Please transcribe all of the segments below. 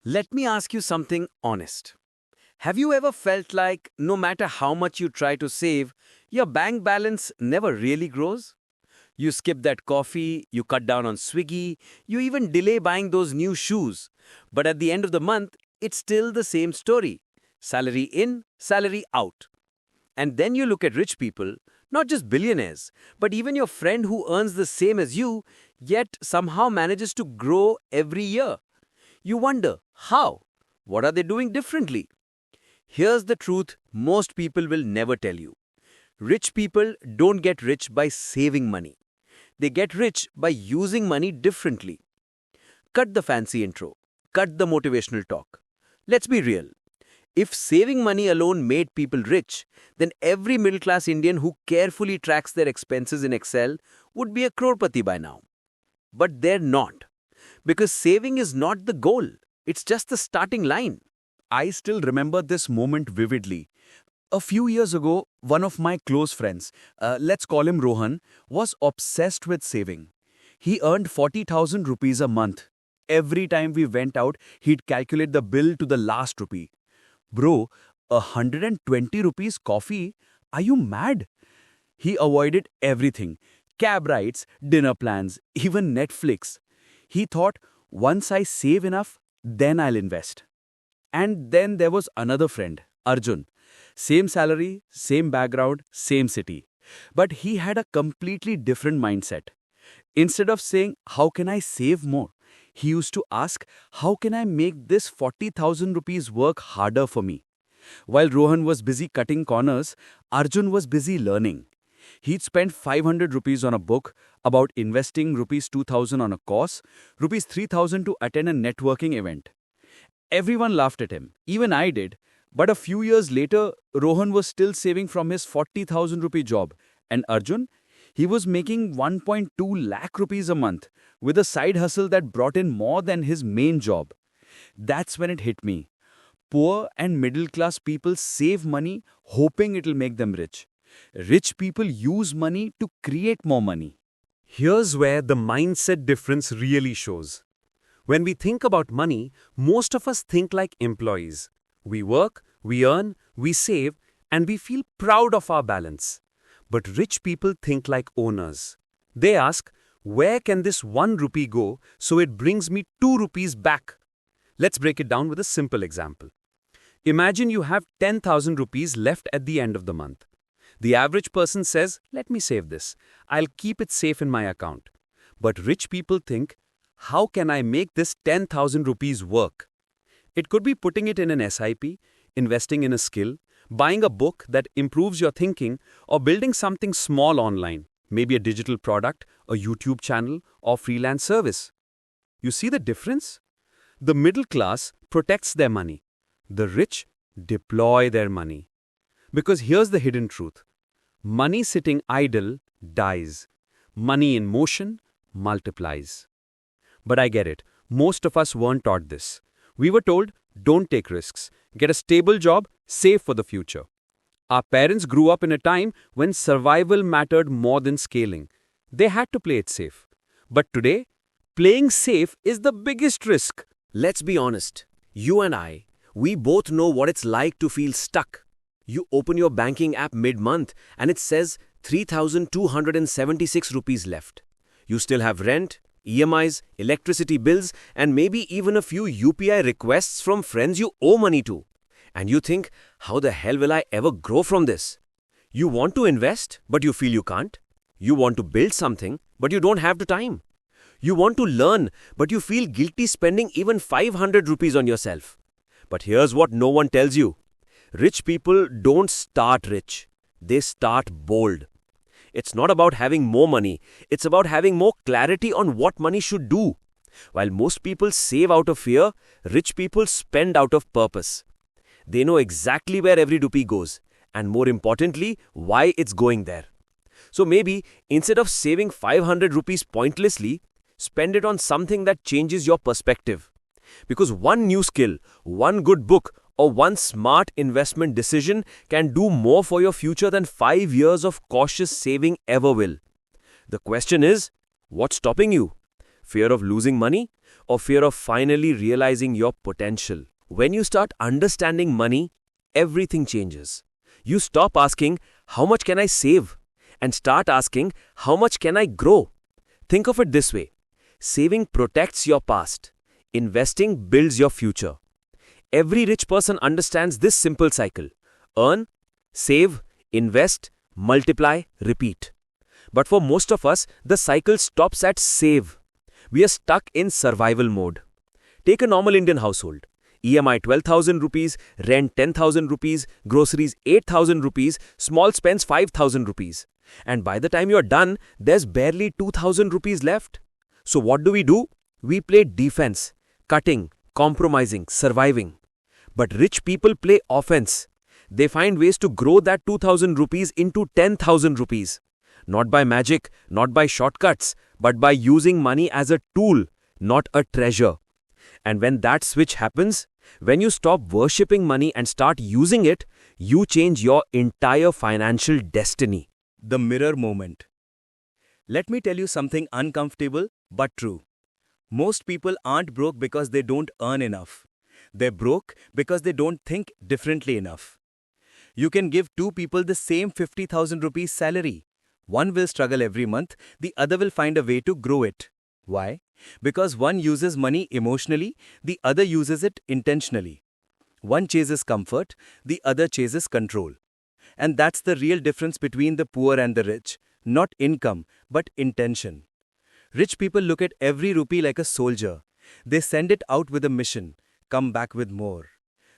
Let me ask you something honest. Have you ever felt like no matter how much you try to save, your bank balance never really grows? You skip that coffee, you cut down on Swiggy, you even delay buying those new shoes. But at the end of the month, it's still the same story. Salary in, salary out. And then you look at rich people, not just billionaires, but even your friend who earns the same as you, yet somehow manages to grow every year. You wonder, how? What are they doing differently? Here's the truth most people will never tell you. Rich people don't get rich by saving money. They get rich by using money differently. Cut the fancy intro. Cut the motivational talk. Let's be real. If saving money alone made people rich, then every middle class Indian who carefully tracks their expenses in Excel would be a crorepati by now. But they're not. Because saving is not the goal, it's just the starting line. I still remember this moment vividly. A few years ago, one of my close friends, let's call him Rohan, was obsessed with saving. He earned 40,000 rupees a month. Every time we went out, he'd calculate the bill to the last rupee. Bro, 120 rupees coffee? Are you mad? He avoided everything. Cab rides, dinner plans, even Netflix. He thought, once I save enough, then I'll invest. And then there was another friend, Arjun. Same salary, same background, same city. But he had a completely different mindset. Instead of saying, how can I save more? He used to ask, how can I make this 40,000 rupees work harder for me? While Rohan was busy cutting corners, Arjun was busy learning. He'd spend 500 rupees on a book, about investing rupees 2,000 on a course, rupees 3,000 to attend a networking event. Everyone laughed at him, even I did. But a few years later, Rohan was still saving from his 40,000 rupee job. And Arjun? He was making 1.2 lakh rupees a month with a side hustle that brought in more than his main job. That's when it hit me. Poor and middle class people save money hoping it'll make them rich. Rich people use money to create more money. Here's where the mindset difference really shows. When we think about money, most of us think like employees. We work, we earn, we save, and we feel proud of our balance. But rich people think like owners. They ask, where can this 1 rupee go so it brings me 2 rupees back? Let's break it down with a simple example. Imagine you have 10,000 rupees left at the end of the month. The average person says, let me save this. I'll keep it safe in my account. But rich people think, how can I make this 10,000 rupees work? It could be putting it in an SIP, investing in a skill, buying a book that improves your thinking, or building something small online, maybe a digital product, a YouTube channel, or freelance service. You see the difference? The middle class protects their money. The rich deploy their money. Because here's the hidden truth. Money sitting idle dies. Money in motion multiplies. But I get it. Most of us weren't taught this. We were told, don't take risks. Get a stable job, save for the future. Our parents grew up in a time when survival mattered more than scaling. They had to play it safe. But today, playing safe is the biggest risk. Let's be honest. You and I, we both know what it's like to feel stuck. You open your banking app mid-month and it says 3,276 rupees left. You still have rent, EMIs, electricity bills, and maybe even a few UPI requests from friends you owe money to. And you think, how the hell will I ever grow from this? You want to invest, but you feel you can't. You want to build something, but you don't have the time. You want to learn, but you feel guilty spending even 500 rupees on yourself. But here's what no one tells you. Rich people don't start rich. They start bold. It's not about having more money. It's about having more clarity on what money should do. While most people save out of fear, rich people spend out of purpose. They know exactly where every rupee goes, and more importantly, why it's going there. So maybe, instead of saving 500 rupees pointlessly, spend it on something that changes your perspective. Because one new skill, one good book, or one smart investment decision can do more for your future than 5 years of cautious saving ever will. The question is, what's stopping you? Fear of losing money? or fear of finally realizing your potential. When you start understanding money, everything changes. You stop asking, how much can I save? And start asking, how much can I grow? Think of it this way. Saving protects your past. Investing builds your future. Every rich person understands this simple cycle. Earn, save, invest, multiply, repeat. But for most of us, the cycle stops at save. We are stuck in survival mode. Take a normal Indian household. EMI 12,000 rupees, rent 10,000 rupees, groceries 8,000 rupees, small spends 5,000 rupees. And by the time you're done, there's barely 2,000 rupees left. So what do? We play defense, cutting, compromising, surviving. But rich people play offense. They find ways to grow that 2,000 rupees into 10,000 rupees. Not by magic, not by shortcuts, but by using money as a tool, not a treasure. And when that switch happens, when you stop worshipping money and start using it, you change your entire financial destiny. The mirror moment. Let me tell you something uncomfortable but true. Most people aren't broke because they don't earn enough. They're broke because they don't think differently enough. You can give two people the same 50,000 rupees salary. One will struggle every month, the other will find a way to grow it. Why? Because one uses money emotionally, the other uses it intentionally. One chases comfort, the other chases control. And that's the real difference between the poor and the rich. Not income, but intention. Rich people look at every rupee like a soldier. They send it out with a mission, come back with more.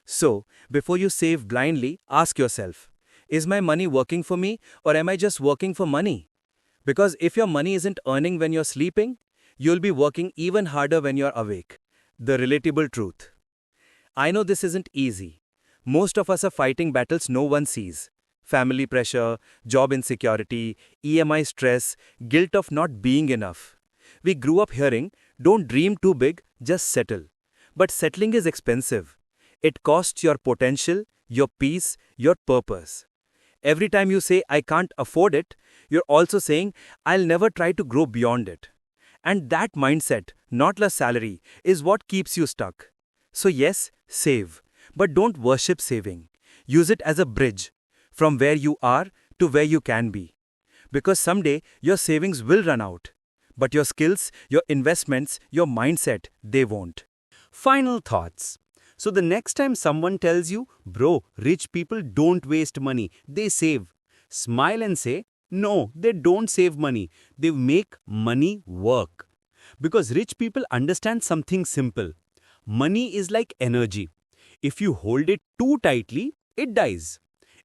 So, before you save blindly, ask yourself, is my money working for me or am I just working for money? Because if your money isn't earning when you're sleeping, you'll be working even harder when you're awake. The relatable truth. I know this isn't easy. Most of us are fighting battles no one sees. Family pressure, job insecurity, EMI stress, guilt of not being enough. We grew up hearing, don't dream too big, just settle. But settling is expensive. It costs your potential, your peace, your purpose. Every time you say, I can't afford it, you're also saying, I'll never try to grow beyond it. And that mindset, not less salary, is what keeps you stuck. So yes, save. But don't worship saving. Use it as a bridge from where you are to where you can be. Because someday your savings will run out. But your skills, your investments, your mindset, they won't. Final thoughts. So the next time someone tells you, bro, rich people don't waste money, they save. Smile and say, no, they don't save money. They make money work. Because rich people understand something simple. Money is like energy. If you hold it too tightly, it dies.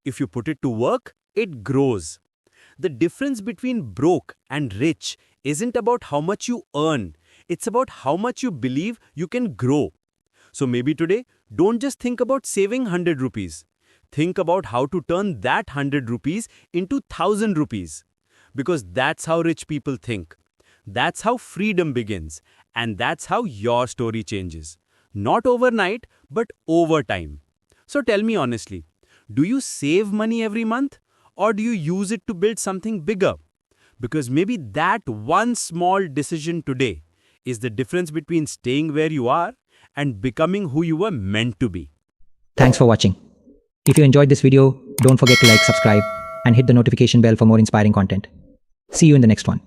If you put it to work, it grows. The difference between broke and rich isn't about how much you earn. It's about how much you believe you can grow. So maybe today, don't just think about saving 100 rupees. Think about how to turn that 100 rupees into 1,000 rupees. Because that's how rich people think. That's how freedom begins. And that's how your story changes. Not overnight, but over time. So tell me honestly, do you save money every month? Or do you use it to build something bigger? Because maybe that one small decision today is the difference between staying where you are and becoming who you were meant to be. Thanks for watching. If you enjoyed this video, don't forget to like, subscribe, and hit the notification bell for more inspiring content. See you in the next one.